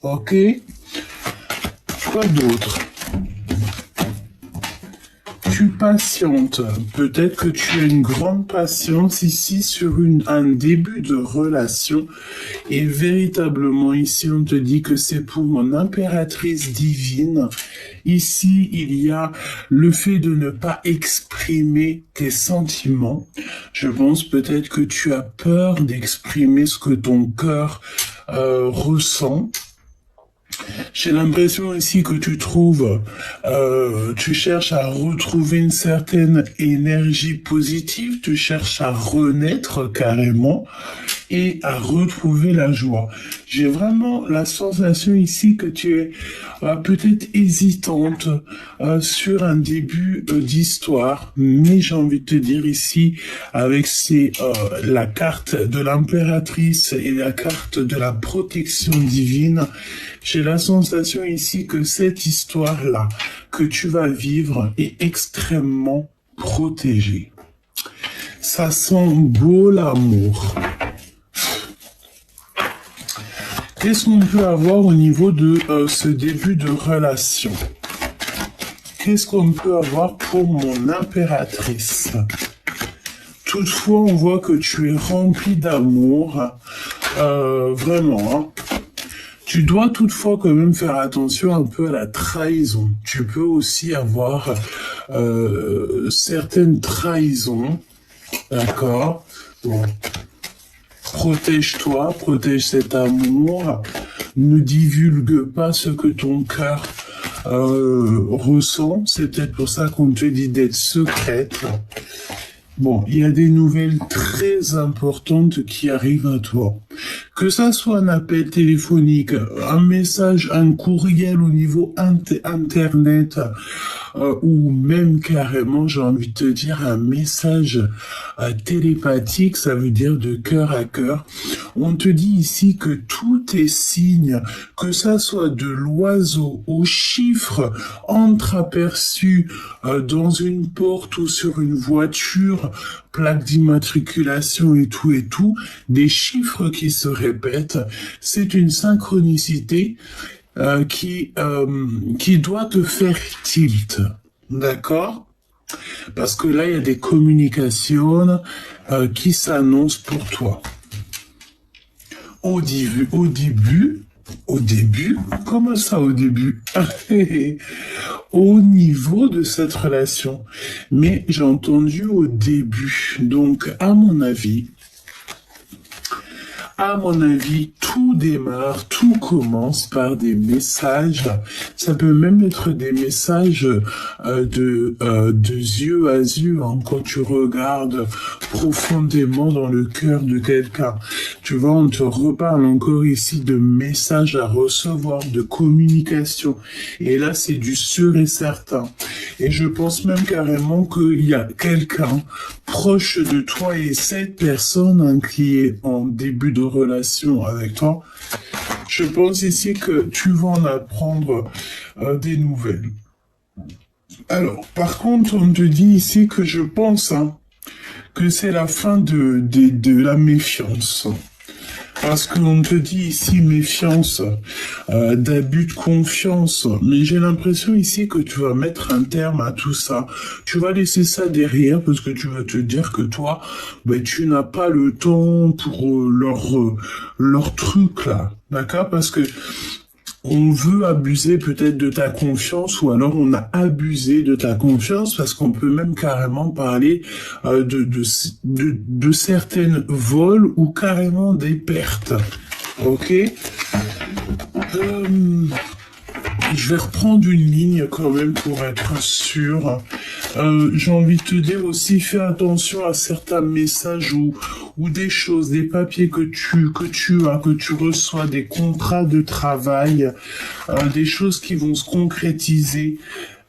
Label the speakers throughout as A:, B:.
A: Ok. Quoi d'autre? Tu patientes. Peut-être que tu as une grande patience ici sur un début de relation. Et véritablement, ici, on te dit que c'est pour mon impératrice divine. Ici, il y a le fait de ne pas exprimer tes sentiments. Je pense peut-être que tu as peur d'exprimer ce que ton cœur ressent. J'ai l'impression aussi que tu cherches à retrouver une certaine énergie positive, tu cherches à renaître carrément et à retrouver la joie. J'ai vraiment la sensation ici que tu es peut-être hésitante sur un début d'histoire, mais j'ai envie de te dire ici, avec la carte de l'impératrice et la carte de la protection divine, j'ai la sensation ici que cette histoire-là que tu vas vivre est extrêmement protégée. Ça sent beau l'amour. Qu'est-ce qu'on peut avoir au niveau de ce début de relation? Qu'est-ce qu'on peut avoir pour mon impératrice? Toutefois, on voit que tu es rempli d'amour. Vraiment, hein. Tu dois toutefois quand même faire attention un peu à la trahison. Tu peux aussi avoir certaines trahisons, d'accord? Bon. Protège-toi, protège cet amour. Ne divulgue pas ce que ton cœur ressent. C'est peut-être pour ça qu'on te dit d'être secrète. Bon, il y a des nouvelles très importantes qui arrivent à toi. Que ça soit un appel téléphonique, un message, un courriel au niveau internet, ou même carrément, j'ai envie de te dire, un message télépathique, ça veut dire de cœur à cœur. On te dit ici que tout est signe, que ça soit de l'oiseau au chiffre entreaperçu dans une porte ou sur une voiture, plaque d'immatriculation et tout, des chiffres qui se répètent, c'est une synchronicité qui doit te faire tilt, d'accord? Parce que là, il y a des communications qui s'annoncent pour toi. Au début, comment ça au début? Au niveau de cette relation. Mais j'ai entendu au début. Donc, à mon avis, tout démarre, tout commence par des messages. Ça peut même être des messages de yeux à yeux, hein, quand tu regardes profondément dans le cœur de quelqu'un. Tu vois, on te reparle encore ici de messages à recevoir, de communication. Et là, c'est du sûr et certain. Et je pense même carrément qu'il y a quelqu'un proche de toi et cette personne hein, qui est en début de relation avec toi, je pense ici que tu vas en apprendre des nouvelles. Alors, par contre, on te dit ici que je pense hein, que c'est la fin de la méfiance. Parce qu'on te dit ici méfiance, d'abus de confiance, mais j'ai l'impression ici que tu vas mettre un terme à tout ça. Tu vas laisser ça derrière parce que tu vas te dire que toi, ben, tu n'as pas le temps pour leur truc là, d'accord? Parce que on veut abuser peut-être de ta confiance ou alors on a abusé de ta confiance parce qu'on peut même carrément parler de certaines vols ou carrément des pertes. Ok. Je vais reprendre une ligne quand même pour être sûr. J'ai envie de te dire aussi, fais attention à certains messages ou des choses, des papiers que tu reçois, des contrats de travail, des choses qui vont se concrétiser.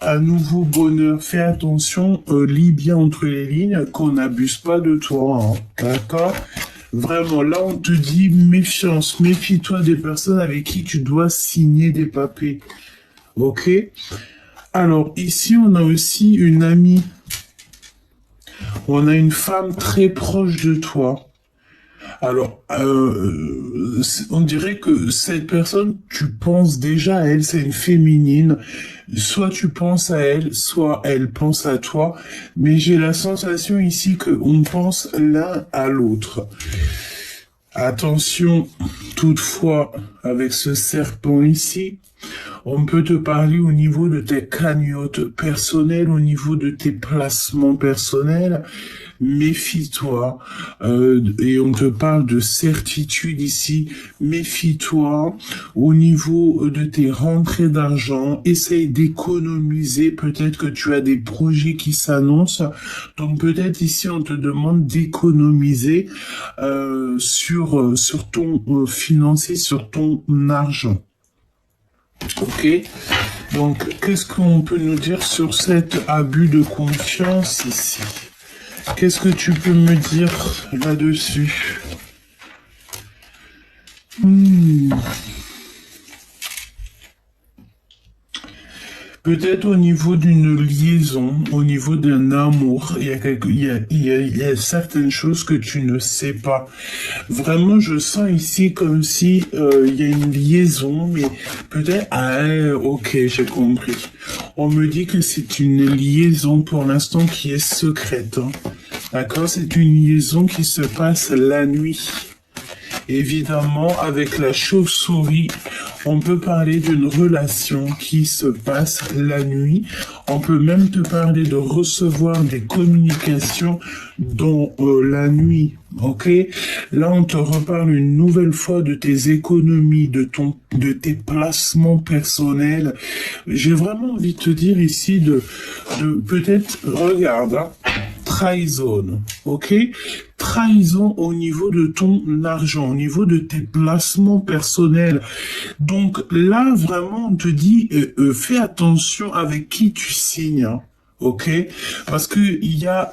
A: Un nouveau bonheur. Fais attention, lis bien entre les lignes, qu'on n'abuse pas de toi, hein, d'accord? Vraiment, là, on te dit méfiance, méfie-toi des personnes avec qui tu dois signer des papiers. Ok? Alors, ici, on a aussi une amie. On a une femme très proche de toi. Alors, on dirait que cette personne, tu penses déjà à elle, c'est une féminine. Soit tu penses à elle, soit elle pense à toi. Mais j'ai la sensation ici que on pense l'un à l'autre. Attention, toutefois, avec ce serpent ici, on peut te parler au niveau de tes cagnottes personnelles, au niveau de tes placements personnels. Méfie-toi. Et on te parle de certitude ici. Méfie-toi au niveau de tes rentrées d'argent. Essaye d'économiser. Peut-être que tu as des projets qui s'annoncent. Donc peut-être ici on te demande d'économiser sur ton financier, sur ton argent. Ok, donc qu'est-ce qu'on peut nous dire sur cet abus de confiance ici? Qu'est-ce que tu peux me dire là-dessus? Peut-être au niveau d'une liaison, au niveau d'un amour, il y a certaines choses que tu ne sais pas. Vraiment, je sens ici comme si il y a une liaison, mais peut-être... Ah, ok, j'ai compris. On me dit que c'est une liaison pour l'instant qui est secrète. Hein. D'accord? C'est une liaison qui se passe la nuit. Évidemment, avec la chauve-souris, on peut parler d'une relation qui se passe la nuit. On peut même te parler de recevoir des communications dans la nuit. Ok? Là, on te reparle une nouvelle fois de tes économies, de tes placements personnels. J'ai vraiment envie de te dire ici de peut-être, regarde, hein, trahison, ok? Trahison au niveau de ton argent, au niveau de tes placements personnels. Donc là, vraiment, on te dit, fais attention avec qui tu signes. Hein. Ok? Parce que il y a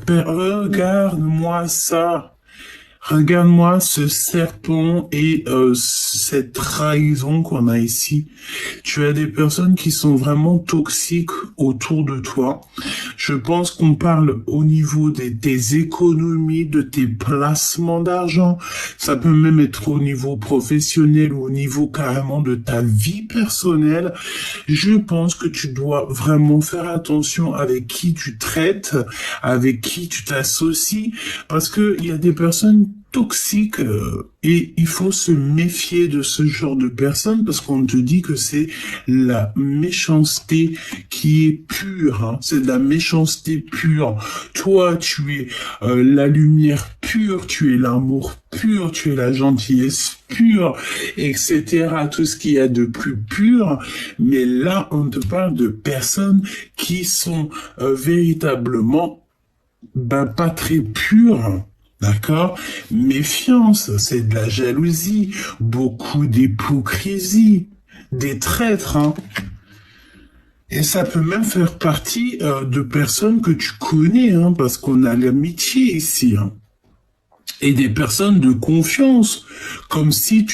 A: regarde-moi ça. Regarde-moi ce serpent et cette trahison qu'on a ici. Tu as des personnes qui sont vraiment toxiques autour de toi. Je pense qu'on parle au niveau de tes économies, de tes placements d'argent. Ça peut même être au niveau professionnel ou au niveau carrément de ta vie personnelle. Je pense que tu dois vraiment faire attention avec qui tu traites, avec qui tu t'associes, parce que il y a des personnes toxiques et il faut se méfier de ce genre de personnes parce qu'on te dit que c'est la méchanceté qui est pure, hein. C'est de la méchanceté pure. Toi, tu es la lumière pure, tu es l'amour pur, tu es la gentillesse pure, etc. Tout ce qu'il y a de plus pur. Mais là, on te parle de personnes qui sont véritablement pas très pures. D'accord? Méfiance, c'est de la jalousie, beaucoup d'hypocrisie, des traîtres, hein. Et ça peut même faire partie de personnes que tu connais, hein, parce qu'on a l'amitié ici, hein. Et des personnes de confiance, comme si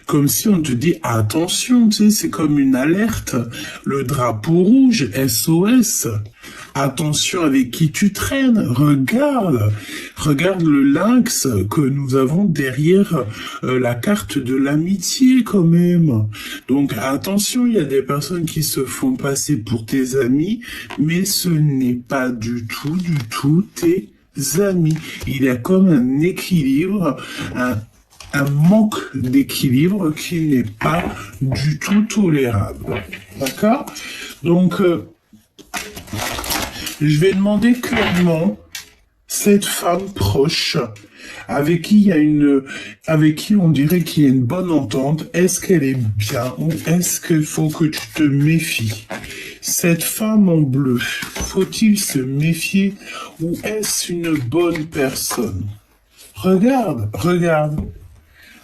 A: on te dit attention, tu sais, c'est comme une alerte, le drapeau rouge, SOS. Attention avec qui tu traînes, regarde le lynx que nous avons derrière la carte de l'amitié quand même. Donc attention, il y a des personnes qui se font passer pour tes amis, mais ce n'est pas du tout tes amis. Il y a comme un équilibre, un manque d'équilibre qui n'est pas du tout tolérable. D'accord? Donc, je vais demander clairement cette femme proche avec qui on dirait qu'il y a une bonne entente. Est-ce qu'elle est bien ou est-ce qu'il faut que tu te méfies? Cette femme en bleu, faut-il se méfier ou est-ce une bonne personne? Regarde.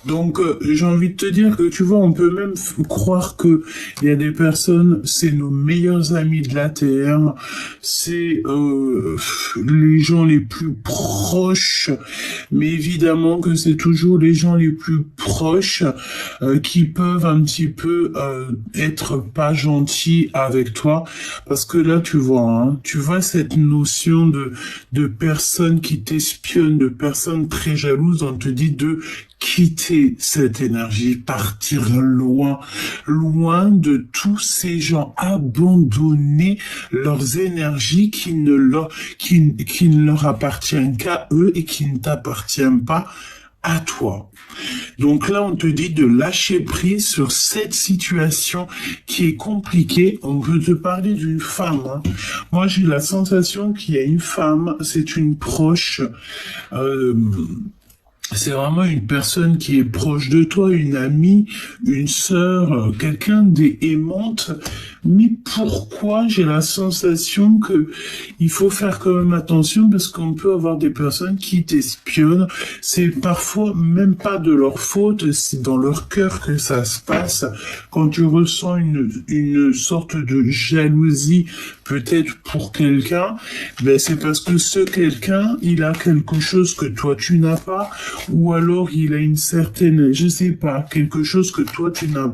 A: Donc, j'ai envie de te dire que, tu vois, on peut même croire que il y a des personnes, c'est nos meilleurs amis de la Terre, c'est les gens les plus proches, mais évidemment que c'est toujours les gens les plus proches qui peuvent un petit peu être pas gentils avec toi, parce que là, tu vois cette notion de personnes qui t'espionnent, de personnes très jalouses, on te dit de quitter cette énergie, partir loin, loin de tous ces gens, abandonner leurs énergies qui ne leur appartiennent qu'à eux et qui ne t'appartiennent pas à toi. Donc là, on te dit de lâcher prise sur cette situation qui est compliquée. On peut te parler d'une femme. Hein. Moi, j'ai la sensation qu'il y a une femme, c'est une proche. Euh, c'est vraiment une personne qui est proche de toi, une amie, une sœur, quelqu'un d'aimante. Mais pourquoi j'ai la sensation que il faut faire quand même attention parce qu'on peut avoir des personnes qui t'espionnent. C'est parfois même pas de leur faute, c'est dans leur cœur que ça se passe. Quand tu ressens une sorte de jalousie, peut-être pour quelqu'un, ben c'est parce que ce quelqu'un, il a quelque chose que toi tu n'as pas, ou alors il a une certaine, je sais pas, quelque chose que toi tu n'as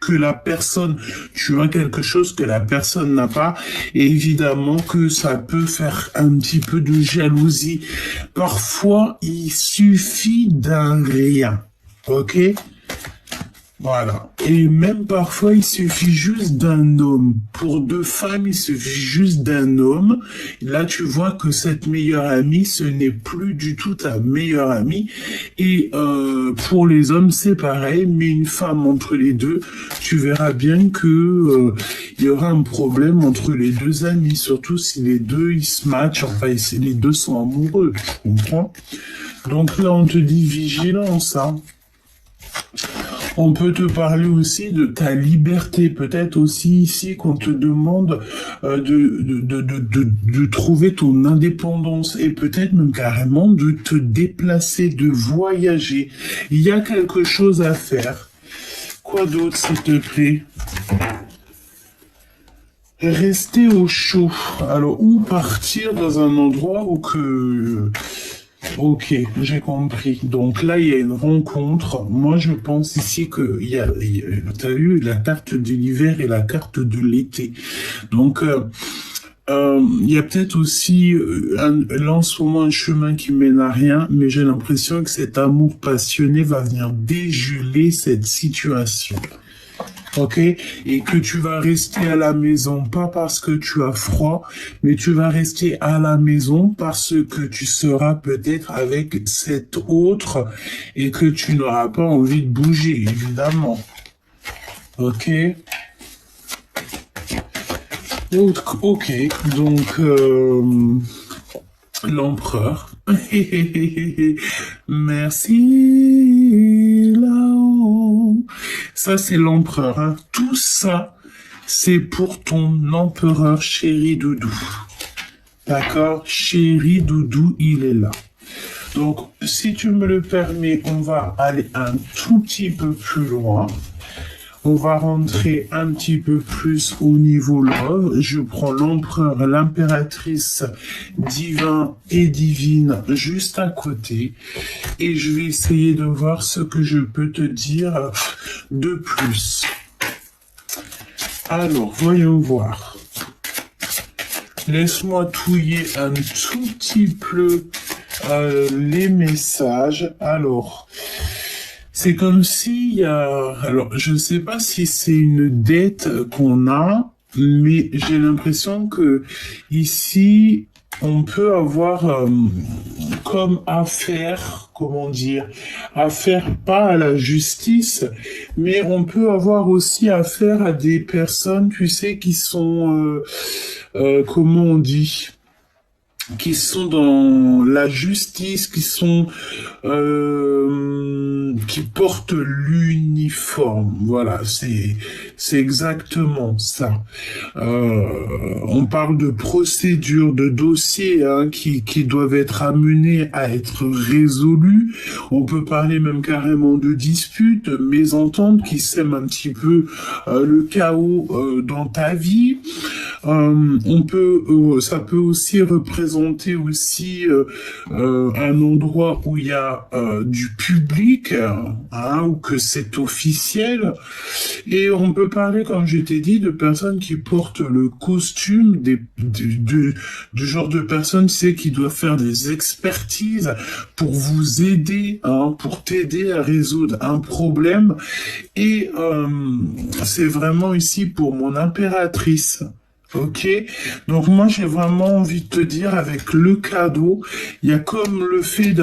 A: que la personne, tu as quelque chose que la personne n'a pas, et évidemment que ça peut faire un petit peu de jalousie. Parfois, il suffit d'un rien, ok? Voilà. Et même parfois, il suffit juste d'un homme. Pour deux femmes, il suffit juste d'un homme. Là, tu vois que cette meilleure amie, ce n'est plus du tout ta meilleure amie. Et pour les hommes, c'est pareil. Mais une femme entre les deux, tu verras bien que il y aura un problème entre les deux amis. Surtout si les deux, ils se matchent. Enfin, si les deux sont amoureux. Tu comprends? Donc là, on te dit vigilance, hein. On peut te parler aussi de ta liberté, peut-être aussi ici qu'on te demande de trouver ton indépendance et peut-être même carrément de te déplacer, de voyager. Il y a quelque chose à faire. Quoi d'autre, s'il te plaît? Rester au chaud. Alors, ou partir dans un endroit où que... Ok, j'ai compris. Donc là, il y a une rencontre. Moi, je pense ici que t'as eu la carte de l'hiver et la carte de l'été. Donc, il y a peut-être aussi là en ce moment un chemin qui mène à rien, mais j'ai l'impression que cet amour passionné va venir dégeler cette situation. Ok? Et que tu vas rester à la maison, pas parce que tu as froid, mais tu vas rester à la maison parce que tu seras peut-être avec cet autre et que tu n'auras pas envie de bouger, évidemment. Ok? Ok, donc l'empereur. Merci là-haut. Ça, c'est l'empereur. Hein. Tout ça, c'est pour ton empereur chéri doudou. D'accord? Chéri doudou, il est là. Donc, si tu me le permets, on va aller un tout petit peu plus loin. On va rentrer un petit peu plus au niveau love. Je prends l'empereur, l'impératrice divin et divine juste à côté. Et je vais essayer de voir ce que je peux te dire de plus. Alors, voyons voir. Laisse-moi touiller un tout petit peu les messages. Alors... C'est comme si, alors je ne sais pas si c'est une dette qu'on a, mais j'ai l'impression que ici on peut avoir comme affaire, comment dire, affaire pas à la justice, mais on peut avoir aussi affaire à des personnes, tu sais, qui sont, comment on dit, qui sont dans la justice, qui portent l'uniforme. Voilà, c'est exactement ça. On parle de procédures, de dossiers hein, qui doivent être amenés à être résolus. On peut parler même carrément de disputes, mésententes qui sèment un petit peu le chaos dans ta vie. Ça peut aussi représenter aussi un endroit où il y a du public, hein, ou que c'est officiel. Et on peut parler, comme je t'ai dit, de personnes qui portent le costume du genre de personnes, tu sais, qui doivent faire des expertises pour vous aider, hein, pour t'aider à résoudre un problème. Et c'est vraiment ici pour mon impératrice. Ok, donc moi j'ai vraiment envie de te dire avec le cadeau, il y a comme le fait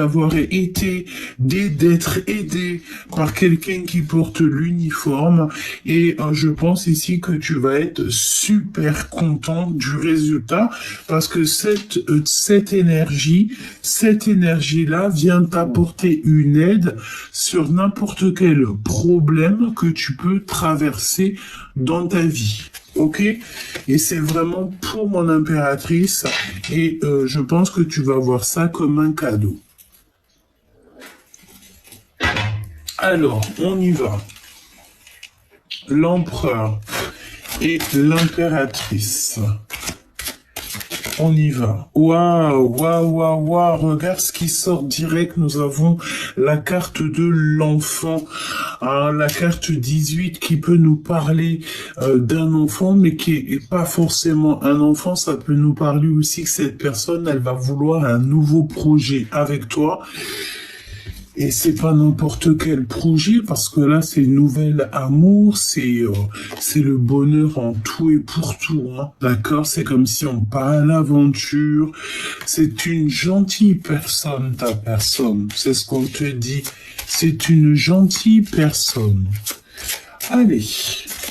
A: d'être aidé par quelqu'un qui porte l'uniforme et je pense ici que tu vas être super content du résultat parce que cette énergie-là vient t'apporter une aide sur n'importe quel problème que tu peux traverser dans ta vie. Ok, et c'est vraiment pour mon impératrice et je pense que tu vas voir ça comme un cadeau. Alors, on y va. L'empereur et l'impératrice. On y va. Waouh, waouh, waouh, waouh. Regarde ce qui sort direct. Nous avons la carte de l'enfant. Hein, la carte 18 qui peut nous parler d'un enfant, mais qui est pas forcément un enfant. Ça peut nous parler aussi que cette personne, elle va vouloir un nouveau projet avec toi. Et c'est pas n'importe quel projet, parce que là, c'est nouvel amour, c'est le bonheur en tout et pour tout, hein. D'accord? C'est comme si on part à l'aventure. C'est une gentille personne, ta personne. C'est ce qu'on te dit. C'est une gentille personne. Allez,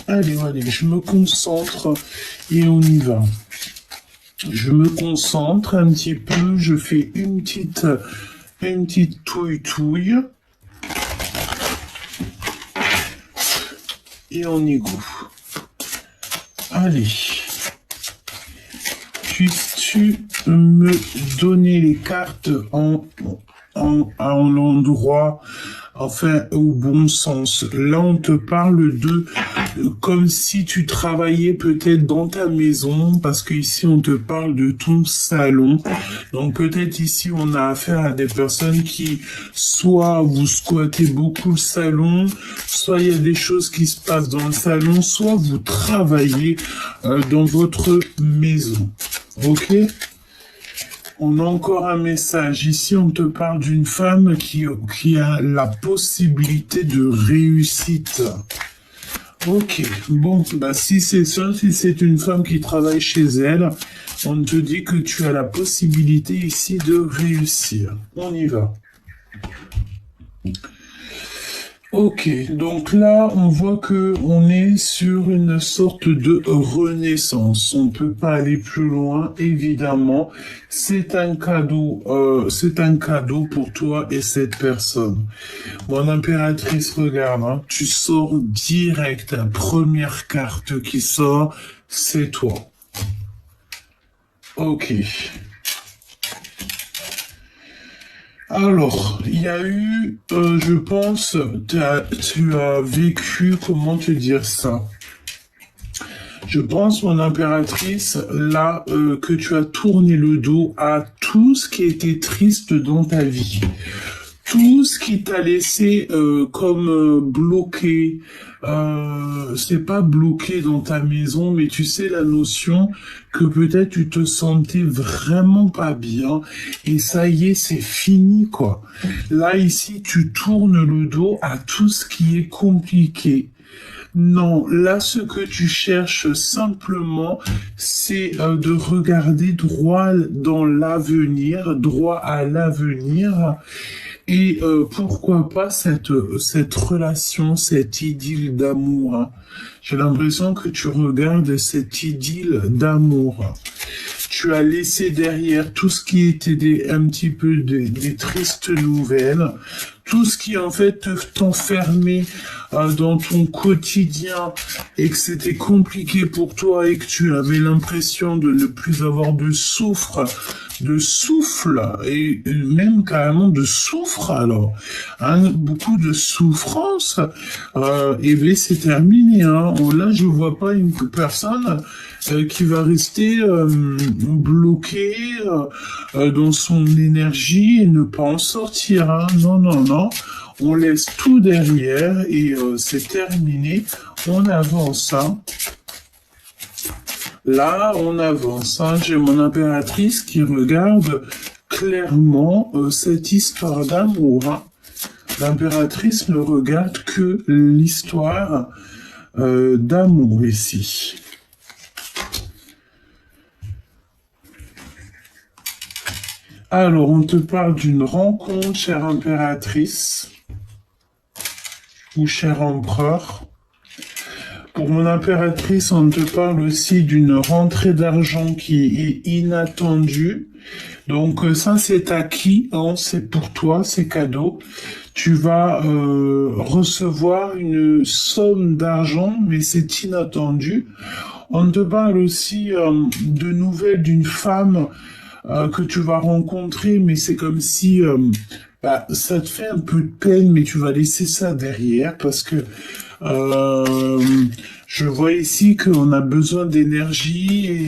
A: je me concentre et on y va. Je me concentre un petit peu, je fais une petite touille. Et on y go. Allez. Puisses-tu me donner les cartes en l'endroit, enfin, au bon sens. Là, on te parle de comme si tu travaillais peut-être dans ta maison, parce qu'ici, on te parle de ton salon. Donc, peut-être ici, on a affaire à des personnes qui, soit vous squattez beaucoup le salon, soit il y a des choses qui se passent dans le salon, soit vous travaillez dans votre maison. Ok? On a encore un message. Ici, on te parle d'une femme qui a la possibilité de réussite. Ok. Bon, bah, si c'est ça, si c'est une femme qui travaille chez elle, on te dit que tu as la possibilité ici de réussir. On y va. Ok, donc là, on voit que on est sur une sorte de renaissance. On ne peut pas aller plus loin, évidemment. C'est un cadeau pour toi et cette personne. Mon impératrice, regarde, hein, tu sors direct. La première carte qui sort, c'est toi. Ok. Alors, il y a eu, je pense, tu as vécu, comment te dire ça? Je pense, mon impératrice, là, que tu as tourné le dos à tout ce qui était triste dans ta vie. Tout ce qui t'a laissé comme bloqué, c'est pas bloqué dans ta maison, mais tu sais la notion que peut-être tu te sentais vraiment pas bien et ça y est, c'est fini quoi. Là ici, tu tournes le dos à tout ce qui est compliqué. Non, là, ce que tu cherches simplement, c'est de regarder droit dans l'avenir, droit à l'avenir. Et pourquoi pas cette relation, cette idylle d'amour. Hein. J'ai l'impression que tu regardes cette idylle d'amour. Tu tu as laissé derrière tout ce qui était un petit peu des tristes nouvelles, tout ce qui en fait t'enfermait dans ton quotidien et que c'était compliqué pour toi et que tu avais l'impression de ne plus avoir de souffle et même carrément de souffre alors, hein, beaucoup de souffrance, et bien c'est terminé, hein. Là je vois pas une personne qui va rester bloquée dans son énergie et ne pas en sortir, hein. Non, non, non. On laisse tout derrière et c'est terminé. On avance, hein. Là, on avance, hein. J'ai mon impératrice qui regarde clairement cette histoire d'amour, hein. L'impératrice ne regarde que l'histoire d'amour ici. Alors, on te parle d'une rencontre, chère impératrice, ou cher empereur. Pour mon impératrice, on te parle aussi d'une rentrée d'argent qui est inattendue. Donc ça, c'est acquis, hein, c'est pour toi, c'est cadeau. Tu vas recevoir une somme d'argent, mais c'est inattendu. On te parle aussi de nouvelles d'une femme que tu vas rencontrer, mais c'est comme si ça te fait un peu de peine, mais tu vas laisser ça derrière parce que euh, je vois ici qu'on a besoin d'énergie et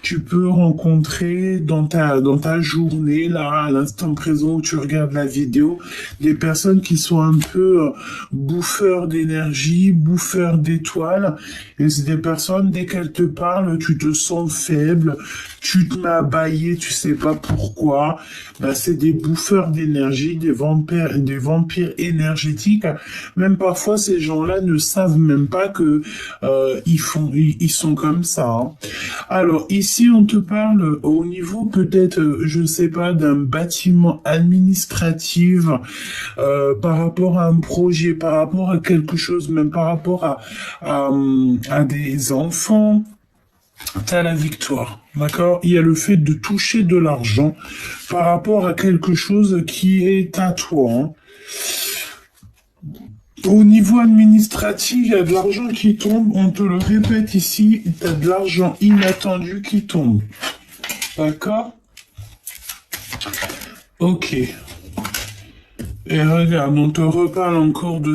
A: tu peux rencontrer dans ta journée, là, à l'instant présent où tu regardes la vidéo, des personnes qui sont un peu bouffeurs d'énergie, bouffeurs d'étoiles. Et c'est des personnes, dès qu'elles te parlent, tu te sens faible, tu te mets à bâiller, tu sais pas pourquoi. C'est des bouffeurs d'énergie, des vampires énergétiques. Même parfois, ces gens-là ne savent même pas que ils sont comme ça, hein. Alors ici, on te parle au niveau peut-être, je ne sais pas, d'un bâtiment administratif, par rapport à un projet, par rapport à quelque chose, même par rapport à des enfants. T'as la victoire, d'accord? Il y a le fait de toucher de l'argent par rapport à quelque chose qui est à toi, hein. Au niveau administratif, il y a de l'argent qui tombe, on te le répète ici, il y a de l'argent inattendu qui tombe. D'accord? Ok. Et regarde, on te reparle encore de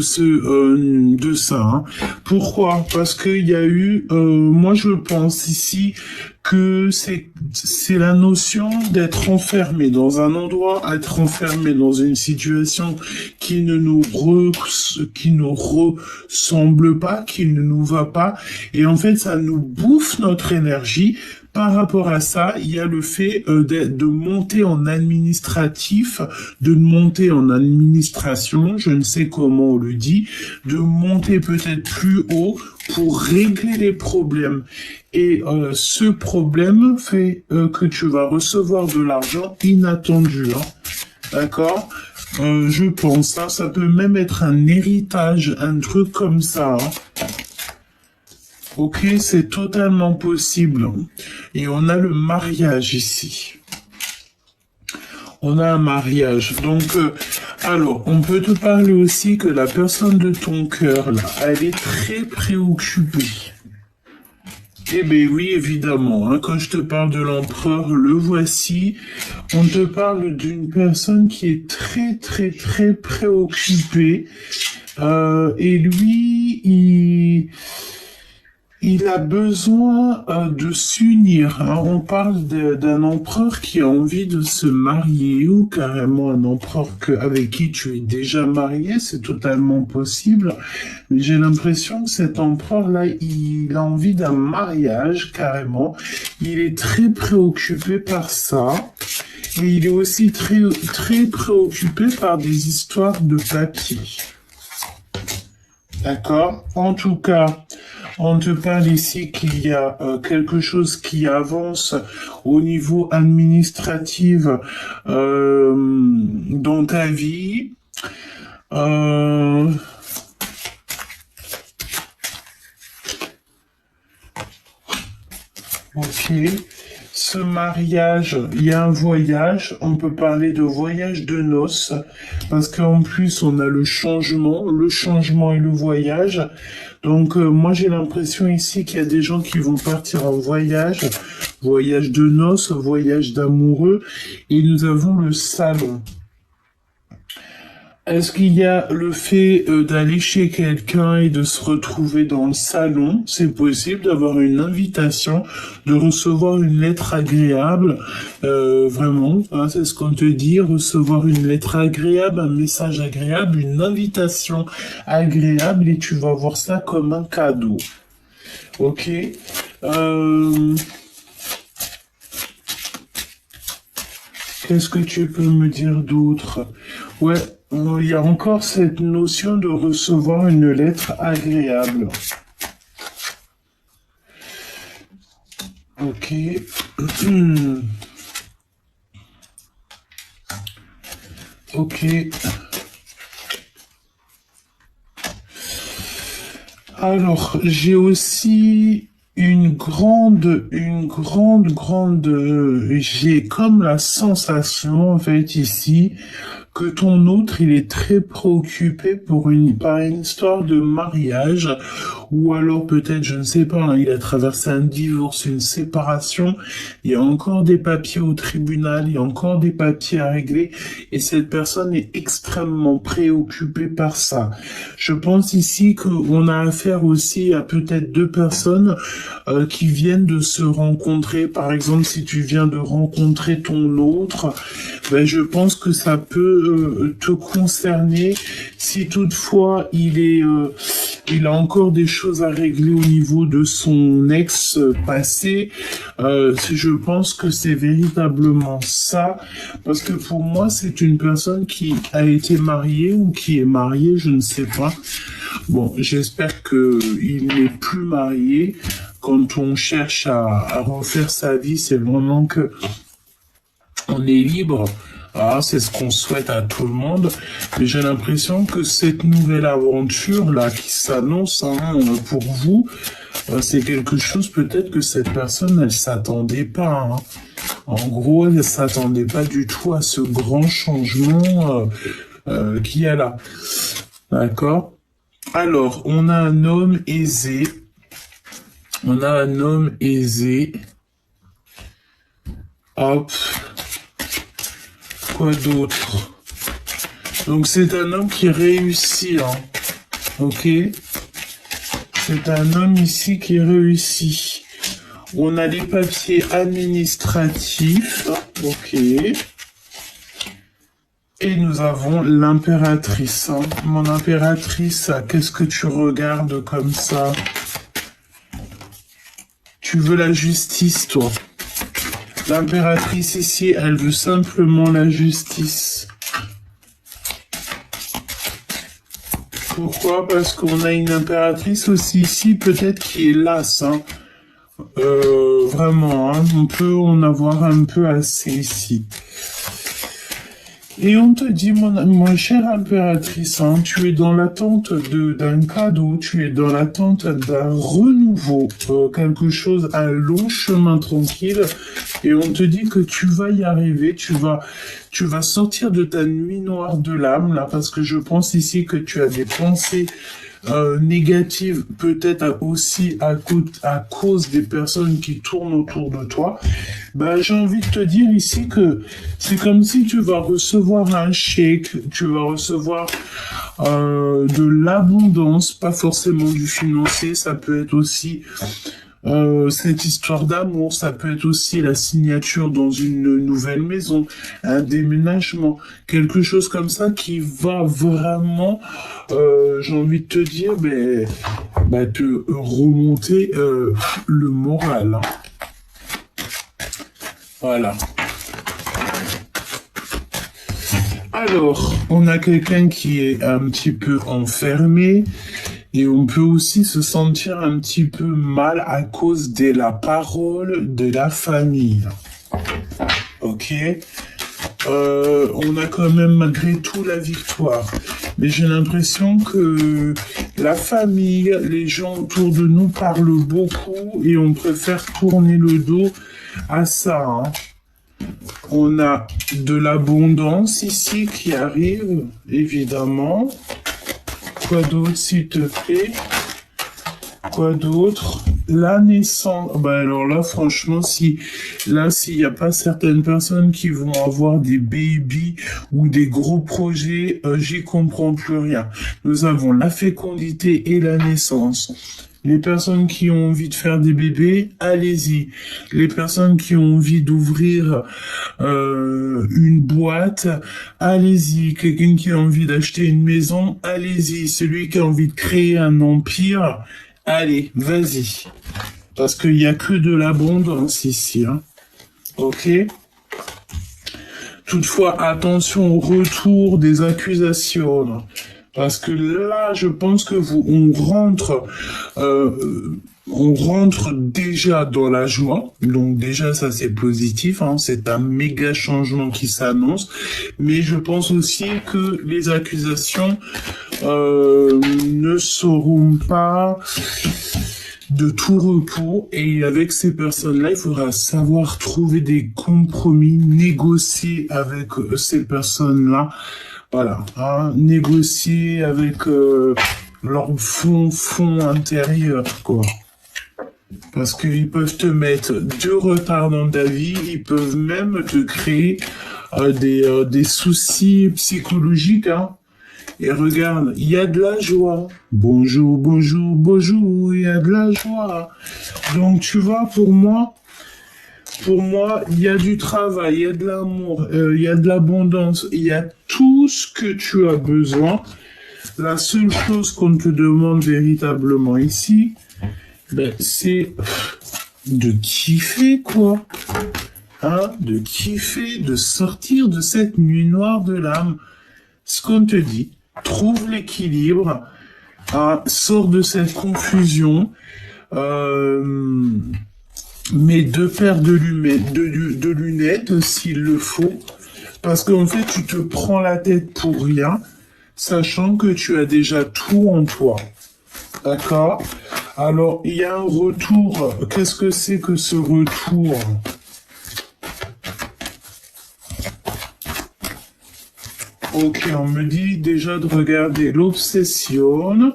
A: de ça, hein. Pourquoi? Parce qu'il y a eu, moi je pense ici que c'est la notion d'être enfermé dans un endroit, être enfermé dans une situation qui ne qui nous ressemble pas, qui ne nous va pas, et en fait ça nous bouffe notre énergie. Par rapport à ça, il y a le fait de monter en administratif, de monter en administration, je ne sais comment on le dit, de monter peut-être plus haut pour régler les problèmes. Et ce problème fait que tu vas recevoir de l'argent inattendu, hein. D'accord? Je pense, hein, ça peut même être un héritage, un truc comme ça, hein. Ok, c'est totalement possible. Et on a le mariage ici. On a un mariage. Donc, alors, on peut te parler aussi que la personne de ton cœur, là, elle est très préoccupée. Eh bien oui, évidemment, hein, quand je te parle de l'empereur, le voici. On te parle d'une personne qui est très, très, très préoccupée. Et lui, il a besoin de s'unir, hein. On parle d'un empereur qui a envie de se marier ou carrément un empereur avec qui tu es déjà marié, c'est totalement possible. Mais j'ai l'impression que cet empereur-là, il a envie d'un mariage carrément. Il est très préoccupé par ça. Et il est aussi très, très préoccupé par des histoires de papier. D'accord? En tout cas, on te parle ici qu'il y a quelque chose qui avance au niveau administratif dans ta vie. Ok. ce mariage, il y a un voyage, on peut parler de voyage de noces, parce qu'en plus on a le changement et le voyage. Donc moi j'ai l'impression ici qu'il y a des gens qui vont partir en voyage, voyage de noces, voyage d'amoureux, et nous avons le salon. Est-ce qu'il y a le fait d'aller chez quelqu'un et de se retrouver dans le salon? C'est possible d'avoir une invitation, de recevoir une lettre agréable, vraiment, hein, c'est ce qu'on te dit, recevoir une lettre agréable, un message agréable, une invitation agréable, et tu vas voir ça comme un cadeau. Ok. Qu'est-ce que tu peux me dire d'autre? Ouais, il y a encore cette notion de recevoir une lettre agréable. Ok. Ok. Alors, j'ai aussi j'ai comme la sensation, en fait, ici, que ton autre, il est très préoccupé par une histoire de mariage, ou alors peut-être, je ne sais pas, hein, il a traversé un divorce, une séparation, il y a encore des papiers au tribunal, il y a encore des papiers à régler, et cette personne est extrêmement préoccupée par ça. Je pense ici qu'on a affaire aussi à peut-être deux personnes qui viennent de se rencontrer. Par exemple, si tu viens de rencontrer ton autre, ben, je pense que ça peut te concerner si toutefois il a encore des choses à régler au niveau de son ex passé. Je pense que c'est véritablement ça, parce que pour moi, c'est une personne qui a été mariée ou qui est mariée, je ne sais pas. Bon, j'espère que il n'est plus marié. Quand on cherche à refaire sa vie, c'est vraiment que on est libre. Ah, c'est ce qu'on souhaite à tout le monde. Mais j'ai l'impression que cette nouvelle aventure là qui s'annonce pour vous, c'est quelque chose peut-être que cette personne elle s'attendait pas. Hein. En gros, elle s'attendait pas du tout à ce grand changement qu'il y a là. D'accord? Alors, on a un homme aisé. On a un homme aisé. Hop. Quoi d'autre? Donc c'est un homme qui réussit, hein. Ok? C'est un homme ici qui réussit. On a les papiers administratifs. Ok. Et nous avons l'impératrice. Hein. Mon impératrice, qu'est-ce que tu regardes comme ça? Tu veux la justice, toi? L'impératrice ici, elle veut simplement la justice. Pourquoi? Parce qu'on a une impératrice aussi ici, peut-être qui est lasse. Hein. Vraiment, hein, on peut en avoir un peu assez ici. Et on te dit, mon chère impératrice, hein, tu es dans l'attente d'un cadeau, tu es dans l'attente d'un renouveau, quelque chose, un long chemin tranquille, et on te dit que tu vas y arriver, tu vas sortir de ta nuit noire de l'âme, là, parce que je pense ici que tu as des pensées négative, peut-être aussi à cause des personnes qui tournent autour de toi, ben, j'ai envie de te dire ici que c'est comme si tu vas recevoir un chèque, tu vas recevoir de l'abondance, pas forcément du financier, ça peut être aussi cette histoire d'amour, ça peut être aussi la signature dans une nouvelle maison, un déménagement, quelque chose comme ça qui va vraiment, j'ai envie de te dire, te remonter le moral. Hein. Voilà. Alors, on a quelqu'un qui est un petit peu enfermé. Et on peut aussi se sentir un petit peu mal à cause de la parole de la famille. Ok? On a quand même malgré tout la victoire. Mais j'ai l'impression que La famille, les gens autour de nous parlent beaucoup et on préfère tourner le dos à ça, hein. On a de l'abondance ici qui arrive, évidemment. Quoi d'autre, s'il te plaît? Quoi d'autre? La naissance. Bah alors là, franchement, s'il n'y a pas certaines personnes qui vont avoir des babies ou des gros projets, j'y comprends plus rien. Nous avons la fécondité et la naissance. Les personnes qui ont envie de faire des bébés, allez-y. Les personnes qui ont envie d'ouvrir une boîte, allez-y. Quelqu'un qui a envie d'acheter une maison, allez-y. Celui qui a envie de créer un empire, allez, vas-y. Parce qu'il n'y a que de l'abondance ici, hein. Ok? Toutefois, attention au retour des accusations. Parce que là, je pense que on rentre déjà dans la joie. Donc déjà, ça c'est positif, hein. C'est un méga changement qui s'annonce. Mais je pense aussi que les accusations ne seront pas de tout repos. Et avec ces personnes-là, il faudra savoir trouver des compromis, négocier avec ces personnes-là. Voilà, hein, négocier avec leur fond intérieur, quoi. Parce qu'ils peuvent te mettre du retard dans ta vie, ils peuvent même te créer des soucis psychologiques, hein. Et regarde, il y a de la joie. Bonjour, bonjour, bonjour, il y a de la joie. Donc, tu vois, pour moi, il y a du travail, il y a de l'amour, il y a de l'abondance, il y a tout ce que tu as besoin. La seule chose qu'on te demande véritablement ici, ben, c'est de kiffer, quoi. Hein, de kiffer, de sortir de cette nuit noire de l'âme. Ce qu'on te dit, trouve l'équilibre, hein, sors de cette confusion, mets 2 paires de lunettes s'il le faut, parce qu'en fait tu te prends la tête pour rien, sachant que tu as déjà tout en toi. D'accord? Alors il y a un retour. Qu'est-ce que c'est que ce retour? Ok, on me dit déjà de regarder l'obsession.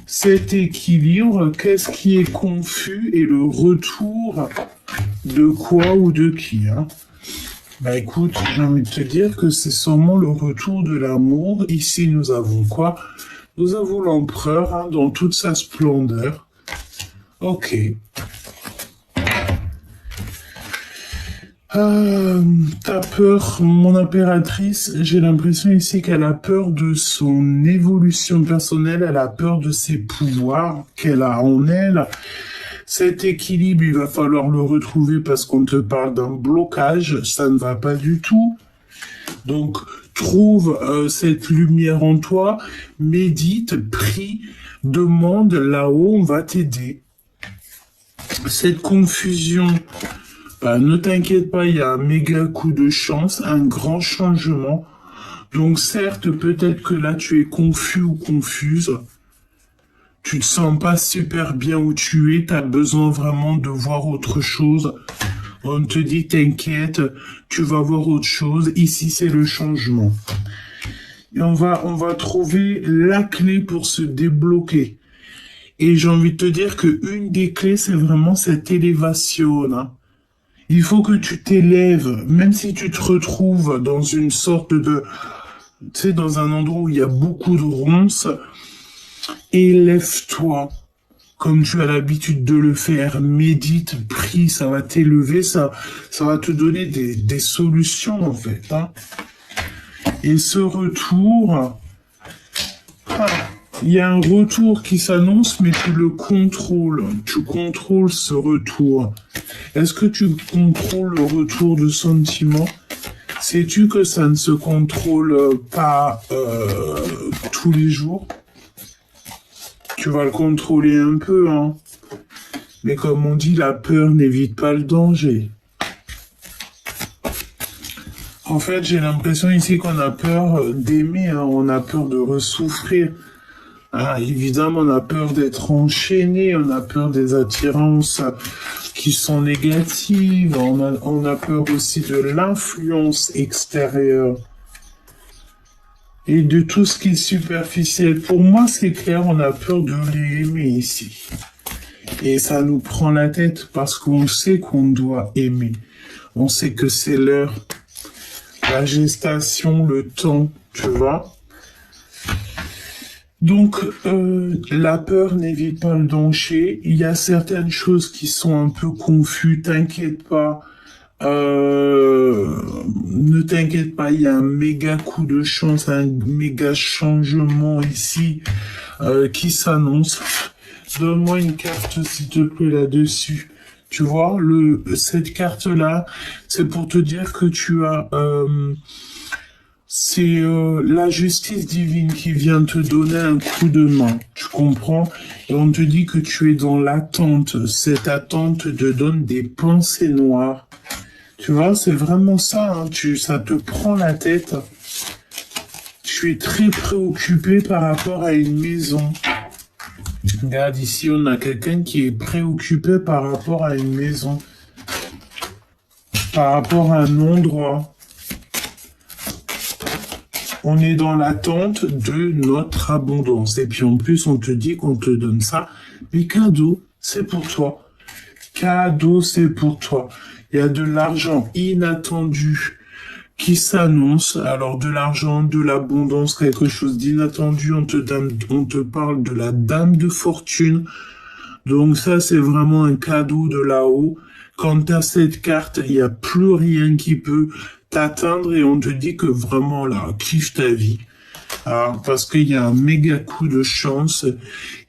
A: Cet équilibre, qu'est-ce qui est confus et le retour de quoi ou de qui, hein? Bah écoute, j'ai envie de te dire que c'est sûrement le retour de l'amour. Ici, nous avons quoi? Nous avons l'empereur, hein, dans toute sa splendeur. Ok. T'as peur, mon impératrice, j'ai l'impression ici qu'elle a peur de son évolution personnelle, elle a peur de ses pouvoirs qu'elle a en elle. Cet équilibre, il va falloir le retrouver parce qu'on te parle d'un blocage, ça ne va pas du tout. Donc, trouve cette lumière en toi, médite, prie, demande là-haut, on va t'aider. Cette confusion... Bah, ne t'inquiète pas, il y a un méga coup de chance, un grand changement. Donc certes, peut-être que là tu es confus ou confuse. Tu te sens pas super bien où tu es, tu as besoin vraiment de voir autre chose. On te dit t'inquiète, tu vas voir autre chose. Ici c'est le changement. Et on va trouver la clé pour se débloquer. Et j'ai envie de te dire que une des clés, c'est vraiment cette élévation, hein. Il faut que tu t'élèves, même si tu te retrouves dans une sorte de... Tu sais, dans un endroit où il y a beaucoup de ronces, élève-toi, comme tu as l'habitude de le faire, médite, prie, ça va t'élever, ça va te donner des solutions, en fait, hein. Et ce retour... Il y a un retour qui s'annonce, mais tu le contrôles. Tu contrôles ce retour. Est-ce que tu contrôles le retour de sentiment? Sais-tu que ça ne se contrôle pas tous les jours? Tu vas le contrôler un peu, hein. Mais comme on dit, la peur n'évite pas le danger. En fait, j'ai l'impression ici qu'on a peur d'aimer, hein. On a peur de ressouffrir. Ah, évidemment, on a peur d'être enchaîné, on a peur des attirances qui sont négatives, on a peur aussi de l'influence extérieure et de tout ce qui est superficiel. Pour moi, c'est clair, on a peur de les aimer ici. Et ça nous prend la tête parce qu'on sait qu'on doit aimer. On sait que c'est l'heure, la gestation, le temps, tu vois. Donc, la peur n'évite pas le danger. Il y a certaines choses qui sont un peu confuses. T'inquiète pas. Ne t'inquiète pas, il y a un méga coup de chance, un méga changement ici qui s'annonce. Donne-moi une carte, s'il te plaît, là-dessus. Tu vois, cette carte-là, c'est pour te dire que tu as... c'est la justice divine qui vient te donner un coup de main, tu comprends? Et on te dit que tu es dans l'attente. Cette attente te donne des pensées noires. Tu vois, c'est vraiment ça, hein. Ça te prend la tête. Tu es très préoccupé par rapport à une maison. Regarde, ici, on a quelqu'un qui est préoccupé par rapport à une maison. Par rapport à un endroit. On est dans l'attente de notre abondance. Et puis en plus, on te dit qu'on te donne ça. Mais cadeau, c'est pour toi. Cadeau, c'est pour toi. Il y a de l'argent inattendu qui s'annonce. Alors de l'argent, de l'abondance, quelque chose d'inattendu. On te parle de la dame de fortune. Donc ça, c'est vraiment un cadeau de là-haut. Quand tu as cette carte, il n'y a plus rien qui peut t'atteindre et on te dit que vraiment là, kiffe ta vie. Alors, parce qu'il y a un méga coup de chance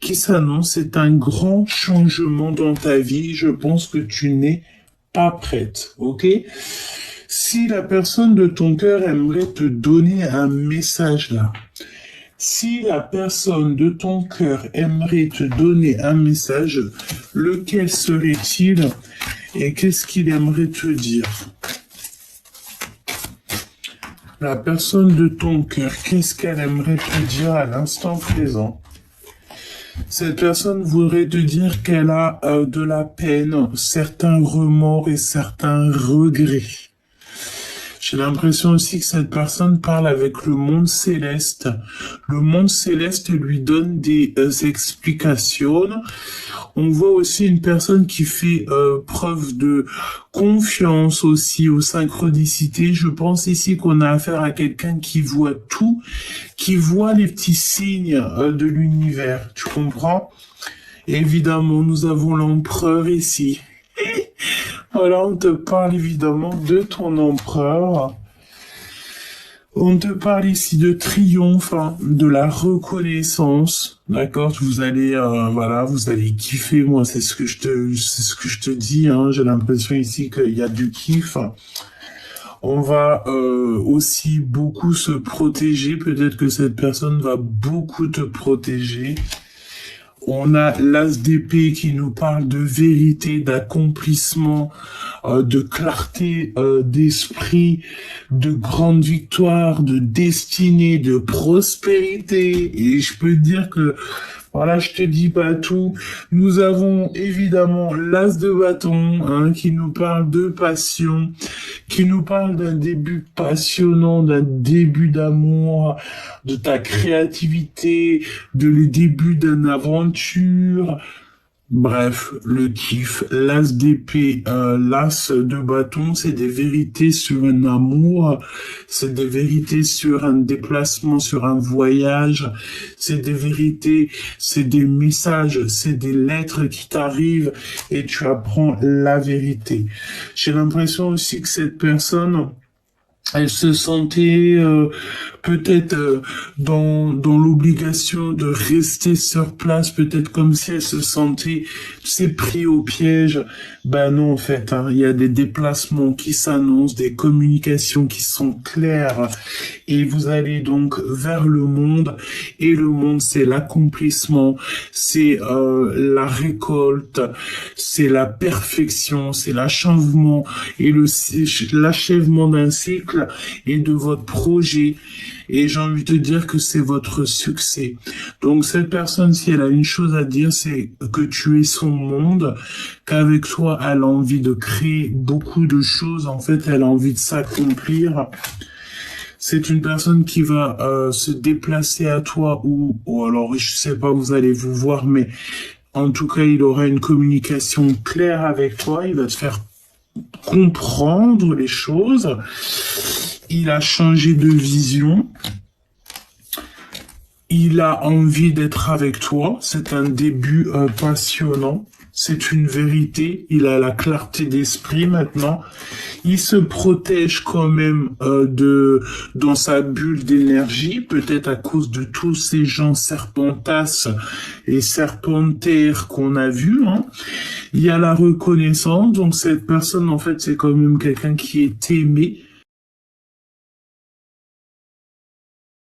A: qui s'annonce. C'est un grand changement dans ta vie. Je pense que tu n'es pas prête, ok? Si la personne de ton cœur aimerait te donner un message là, si la personne de ton cœur aimerait te donner un message, lequel serait-il et qu'est-ce qu'il aimerait te dire? La personne de ton cœur, qu'est-ce qu'elle aimerait te dire à l'instant présent? Cette personne voudrait te dire qu'elle a de la peine, certains remords et certains regrets. J'ai l'impression aussi que cette personne parle avec le monde céleste. Le monde céleste lui donne des explications. On voit aussi une personne qui fait preuve de confiance aussi aux synchronicités. Je pense ici qu'on a affaire à quelqu'un qui voit tout, qui voit les petits signes de l'univers. Tu comprends? Et évidemment, nous avons l'empereur ici. Voilà, on te parle évidemment de ton empereur. On te parle ici de triomphe, hein, de la reconnaissance, d'accord? Vous allez, voilà, vous allez kiffer. Moi, c'est ce que je te dis. Hein, j'ai l'impression ici qu'il y a du kiff. On va aussi beaucoup se protéger. Peut-être que cette personne va beaucoup te protéger. On a l'as d'épée qui nous parle de vérité, d'accomplissement, de clarté d'esprit, de grande victoire, de destinée, de prospérité. Et je peux te dire que, voilà, je te dis pas tout. Nous avons évidemment l'as de bâton, hein, qui nous parle de passion, qui nous parle d'un début passionnant, d'un début d'amour, de ta créativité, de le début d'une aventure. Bref, le kiff, l'as d'épée, l'as de bâton, c'est des vérités sur un amour, c'est des vérités sur un déplacement, sur un voyage, c'est des vérités, c'est des messages, c'est des lettres qui t'arrivent et tu apprends la vérité. J'ai l'impression aussi que cette personne, elle se sentait peut-être dans l'obligation de rester sur place, peut-être comme si elle se sentait, c'est pris au piège. Ben non, en fait, hein, il y a des déplacements qui s'annoncent, des communications qui sont claires, et vous allez donc vers le monde, et le monde, c'est l'accomplissement, c'est la récolte, c'est la perfection, c'est l'achèvement, et l'achèvement d'un cycle couple et de votre projet. Et j'ai envie de te dire que c'est votre succès. Donc cette personne, si elle a une chose à dire, c'est que tu es son monde, qu'avec toi, elle a envie de créer beaucoup de choses. En fait, elle a envie de s'accomplir. C'est une personne qui va se déplacer à toi ou alors je sais pas, vous allez vous voir, mais en tout cas, il aura une communication claire avec toi. Il va te faire comprendre les choses. Il a changé de vision. Il a envie d'être avec toi. C'est un début passionnant. C'est une vérité. Il a la clarté d'esprit maintenant. Il se protège quand même dans sa bulle d'énergie, peut-être à cause de tous ces gens serpentasses et serpentaires qu'on a vus. Hein. Il y a la reconnaissance. Donc cette personne, en fait, c'est quand même quelqu'un qui est aimé.